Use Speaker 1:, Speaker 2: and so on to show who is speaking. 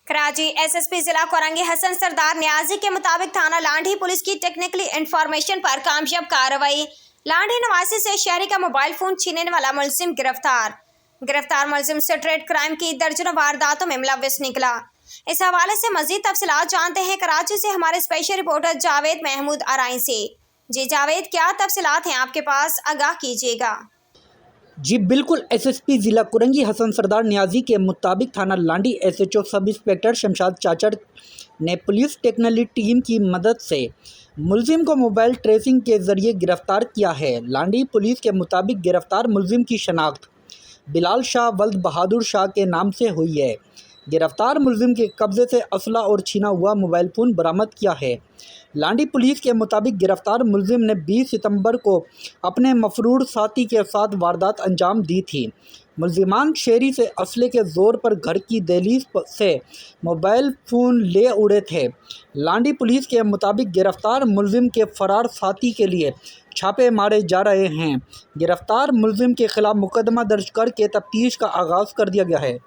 Speaker 1: Karachi SSP जिला कोरंगी हसन सरदार नियाजी के मुताबिक थाना लांढी पुलिस की टेक्निकली इंफॉर्मेशन पर कामयाब कार्रवाई। लांढी निवासी से शहरी का मोबाइल फोन छीनने वाला मुलजिम गिरफ्तार मुलजिम स्ट्रीट क्राइम की दर्जनों वारदातों में मुलव्विस निकला। इस हवाले से मजीद तफसीलात जानते हैं कराची से हमारे स्पेशल रिपोर्टर जावेद महमूद आराई से। जी जावेद, क्या तफसीलात हैं आपके पास, आगाह कीजिएगा।
Speaker 2: जी बिल्कुल, एसएसपी ज़िला कुरंगी हसन सरदार नियाजी के मुताबिक थाना Landhi SHO sub inspector Shamshad Chachar ने पुलिस टेक्निकल टीम की मदद से मुलजिम को मोबाइल ट्रेसिंग के ज़रिए गिरफ्तार किया है। लांडी पुलिस के मुताबिक गिरफ्तार मुलजिम की शनाख्त बिलाल शाह वल्द बहादुर शाह के नाम से हुई है। गिरफ्तार मुलजिम के कब्ज़े से असला और छीना हुआ मोबाइल फ़ोन बरामद किया है। लांडी पुलिस के मुताबिक गिरफ्तार मुलजिम ने 20 सितंबर को अपने मफरूर साथी के साथ वारदात अंजाम दी थी। मुलजिमान शहरी से असले के ज़ोर पर घर की दहलीज से मोबाइल फ़ोन ले उड़े थे। लांडी पुलिस के मुताबिक गिरफ्तार मुलजिम के फ़रार साथी के लिए छापे मारे जा रहे हैं। गिरफ्तार मुलजिम के खिलाफ मुकदमा दर्ज करके तफ्तीश का आगाज़ कर दिया गया है।